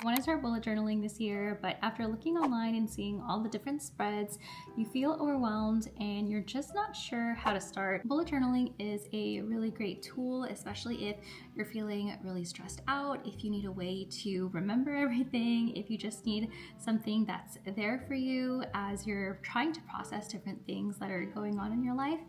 I want to start bullet journaling this year, but after looking online and seeing all the different spreads, you feel overwhelmed and you're just not sure how to start. Bullet journaling is a really great tool, especially if you're feeling really stressed out, if you need a way to remember everything, if you just need something that's there for you as you're trying to process different things that are going on in your life.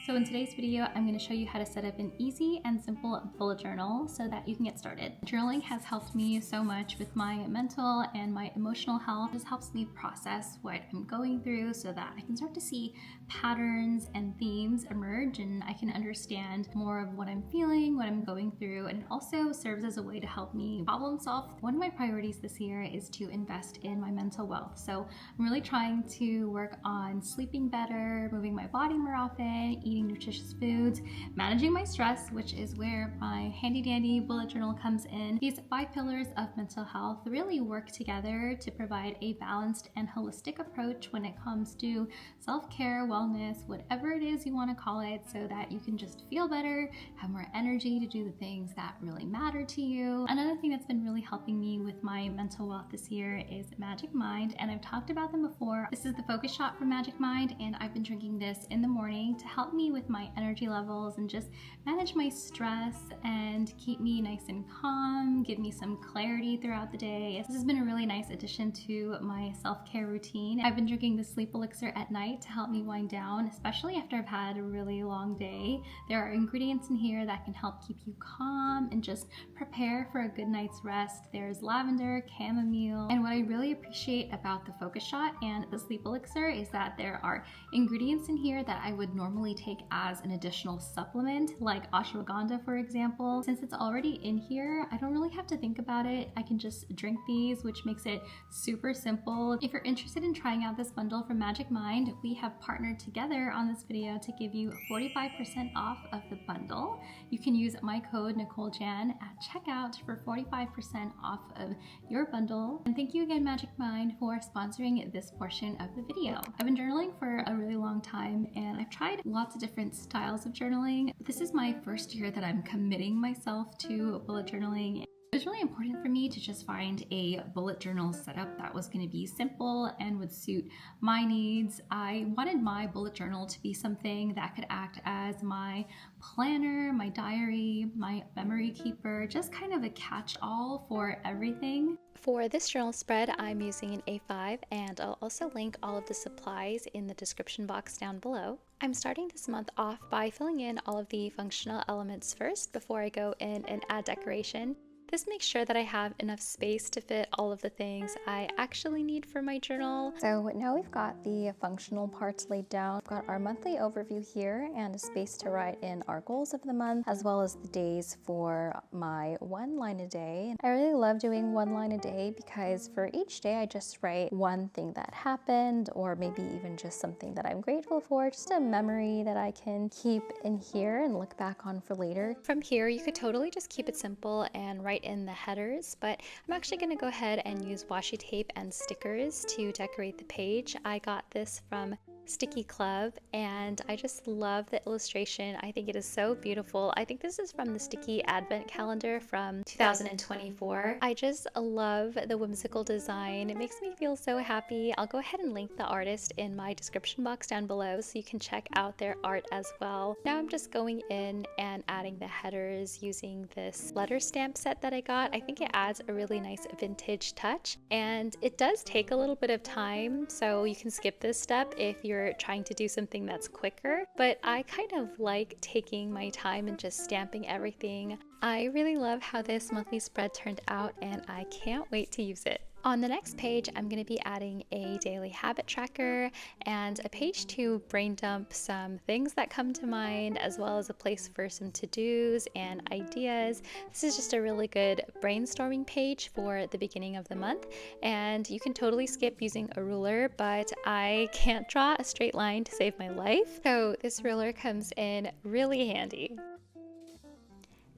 So in today's video, I'm going to show you how to set up an easy and simple bullet journal so that you can get started. Journaling has helped me so much with my mental and my emotional health. It just helps me process what I'm going through so that I can start to see patterns and themes emerge and I can understand more of what I'm feeling, what I'm going through, and it also serves as a way to help me problem solve. One of my priorities this year is to invest in my mental wealth. So I'm really trying to work on sleeping better, moving my body more often, eating nutritious foods, managing my stress, which is where my handy dandy bullet journal comes in. These 5 pillars of mental health really work together to provide a balanced and holistic approach when it comes to self-care, wellness, whatever it is you want to call it, so that you can just feel better, have more energy to do the things that really matter to you. Another thing that's been really helping me with my mental wealth this year is Magic Mind, and I've talked about them before. This is the focus shot for Magic Mind, and I've been drinking this in the morning to help me with my energy levels and just manage my stress and keep me nice and calm, give me some clarity throughout the day. This has been a really nice addition to my self-care routine. I've been drinking the sleep elixir at night to help me wind down, especially after I've had a really long day. There are ingredients in here that can help keep you calm and just prepare for a good night's rest. There's lavender, chamomile, and what I really appreciate about the focus shot and the sleep elixir is that there are ingredients in here that I would normally take as an additional supplement, like ashwagandha, for example. Since it's already in here, I don't really have to think about it. I can just drink these, which makes it super simple. If you're interested in trying out this bundle from Magic Mind, we have partnered together on this video to give you 45% off of the bundle. You can use my code NicoleJan at checkout for 45% off of your bundle. And thank you again, Magic Mind, for sponsoring this portion of the video. I've been journaling for a really long time and I've tried lots of different styles of journaling. This is my first year that I'm committing myself to bullet journaling. It was really important for me to just find a bullet journal setup that was going to be simple and would suit my needs. I wanted my bullet journal to be something that could act as my planner, my diary, my memory keeper, just kind of a catch-all for everything. For this journal spread, I'm using an A5, and I'll also link all of the supplies in the description box down below. I'm starting this month off by filling in all of the functional elements first before I go in and add decoration. This makes sure that I have enough space to fit all of the things I actually need for my journal. So now we've got the functional parts laid down. We've got our monthly overview here and a space to write in our goals of the month, as well as the days for my 1 line a day. I really love doing 1 line a day because for each day I just write one thing that happened, or maybe even just something that I'm grateful for, just a memory that I can keep in here and look back on for later. From here, you could totally just keep it simple and write in the headers, but I'm actually going to go ahead and use washi tape and stickers to decorate the page. I got this from Sticky Club and I just love the illustration. I think it is so beautiful. I think this is from the Sticky Advent Calendar from 2024. I just love the whimsical design. It makes me feel so happy. I'll go ahead and link the artist in my description box down below so you can check out their art as well. Now I'm just going in and adding the headers using this letter stamp set that I got. I think it adds a really nice vintage touch, and it does take a little bit of time, so you can skip this step if you're trying to do something that's quicker, but I kind of like taking my time and just stamping everything. I really love how this monthly spread turned out and I can't wait to use it. On the next page, I'm going to be adding a daily habit tracker and a page to brain dump some things that come to mind, as well as a place for some to-dos and ideas. This is just a really good brainstorming page for the beginning of the month, and you can totally skip using a ruler, but I can't draw a straight line to save my life, so this ruler comes in really handy.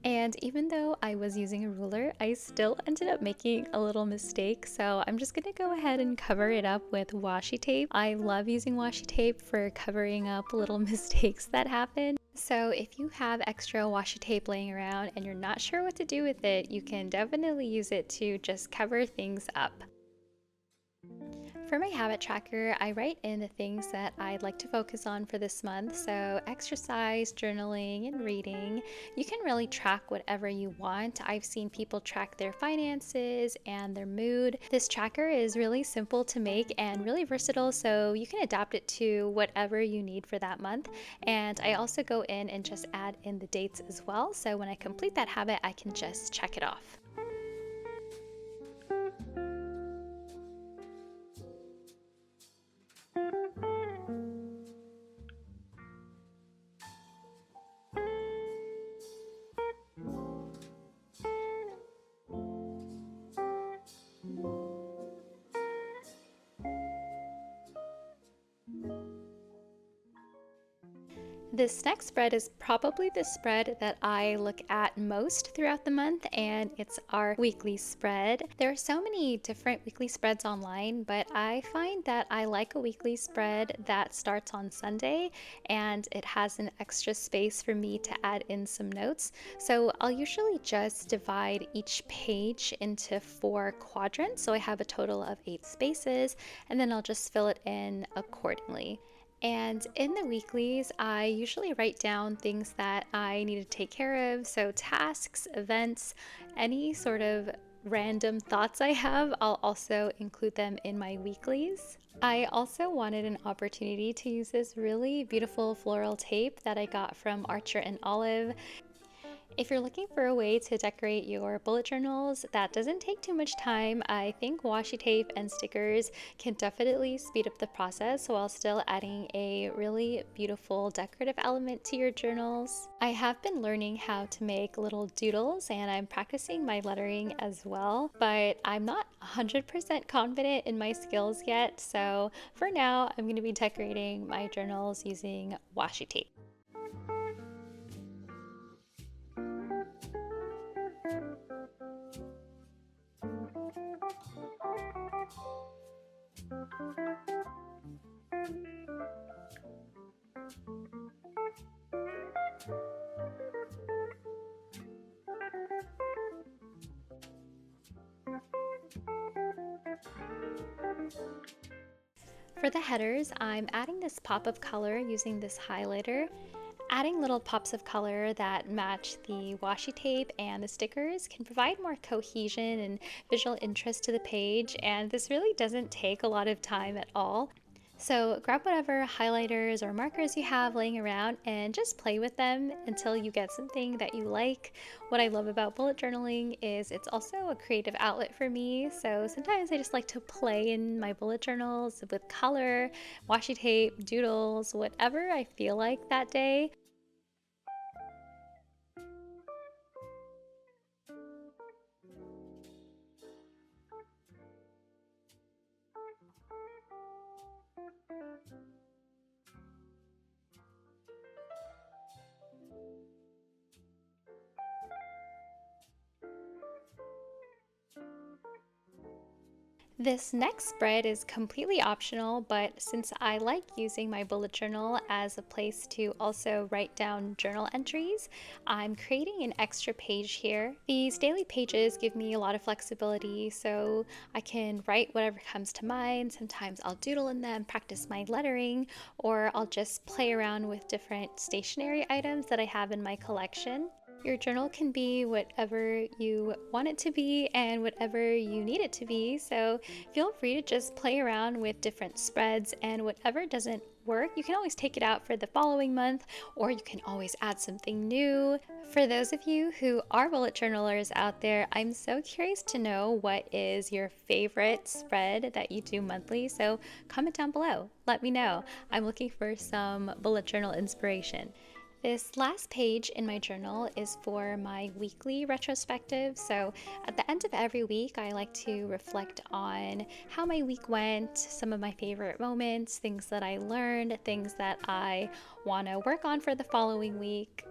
And even though I was using a ruler, I still ended up making a little mistake. So I'm just gonna go ahead and cover it up with washi tape. I love using washi tape for covering up little mistakes that happen. So if you have extra washi tape laying around and you're not sure what to do with it, you can definitely use it to just cover things up. For my habit tracker, I write in the things that I'd like to focus on for this month. So, exercise, journaling, and reading. You can really track whatever you want. I've seen people track their finances and their mood. This tracker is really simple to make and really versatile, so you can adapt it to whatever you need for that month. And I also go in and just add in the dates as well. So, when I complete that habit, I can just check it off. This next spread is probably the spread that I look at most throughout the month, and it's our weekly spread. There are so many different weekly spreads online, but I find that I like a weekly spread that starts on Sunday and it has an extra space for me to add in some notes. So I'll usually just divide each page into 4 quadrants. So I have a total of 8 spaces, and then I'll just fill it in accordingly. And in the weeklies, I usually write down things that I need to take care of. So, tasks, events, any sort of random thoughts I have, I'll also include them in my weeklies. I also wanted an opportunity to use this really beautiful floral tape that I got from Archer and Olive. If you're looking for a way to decorate your bullet journals that doesn't take too much time, I think washi tape and stickers can definitely speed up the process while still adding a really beautiful decorative element to your journals. I have been learning how to make little doodles and I'm practicing my lettering as well, but I'm not 100% confident in my skills yet, so for now I'm going to be decorating my journals using washi tape. For the headers, I'm adding this pop of color using this highlighter. Adding little pops of color that match the washi tape and the stickers can provide more cohesion and visual interest to the page, and this really doesn't take a lot of time at all. So grab whatever highlighters or markers you have laying around and just play with them until you get something that you like. What I love about bullet journaling is it's also a creative outlet for me. So sometimes I just like to play in my bullet journals with color, washi tape, doodles, whatever I feel like that day. This next spread is completely optional, but since I like using my bullet journal as a place to also write down journal entries, I'm creating an extra page here. These daily pages give me a lot of flexibility, so I can write whatever comes to mind. Sometimes I'll doodle in them, practice my lettering, or I'll just play around with different stationery items that I have in my collection. Your journal can be whatever you want it to be and whatever you need it to be, so feel free to just play around with different spreads, and whatever doesn't work, you can always take it out for the following month, or you can always add something new. For those of you who are bullet journalers out there, I'm so curious to know what is your favorite spread that you do monthly, so comment down below. Let me know. I'm looking for some bullet journal inspiration. This last page in my journal is for my weekly retrospective. So at the end of every week, I like to reflect on how my week went, some of my favorite moments, things that I learned, things that I want to work on for the following week.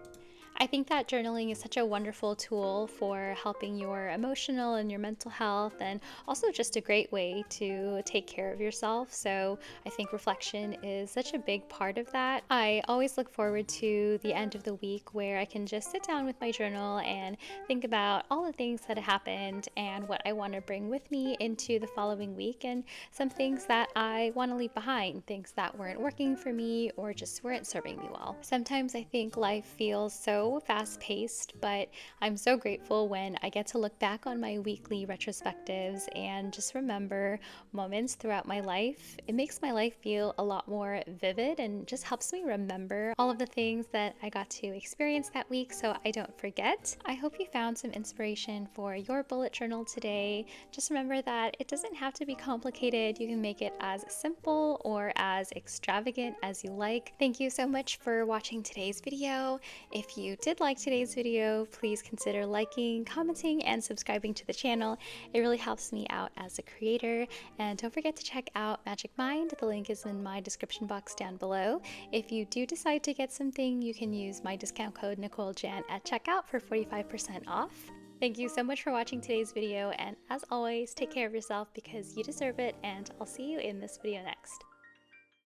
I think that journaling is such a wonderful tool for helping your emotional and your mental health, and also just a great way to take care of yourself. So I think reflection is such a big part of that. I always look forward to the end of the week where I can just sit down with my journal and think about all the things that happened and what I want to bring with me into the following week, and some things that I want to leave behind, things that weren't working for me or just weren't serving me well. Sometimes I think life feels so fast paced, but I'm so grateful when I get to look back on my weekly retrospectives and just remember moments throughout my life. It makes my life feel a lot more vivid and just helps me remember all of the things that I got to experience that week so I don't forget. I hope you found some inspiration for your bullet journal today. Just remember that it doesn't have to be complicated. You can make it as simple or as extravagant as you like. Thank you so much for watching today's video. If you did like today's video, please consider liking, commenting, and subscribing to the channel. It really helps me out as a creator. And don't forget to check out Magic Mind. The link is in my description box down below. If you do decide to get something, you can use my discount code NicoleJan at checkout for 45% off. Thank you so much for watching today's video, and as always, take care of yourself because you deserve it, and I'll see you in this video next.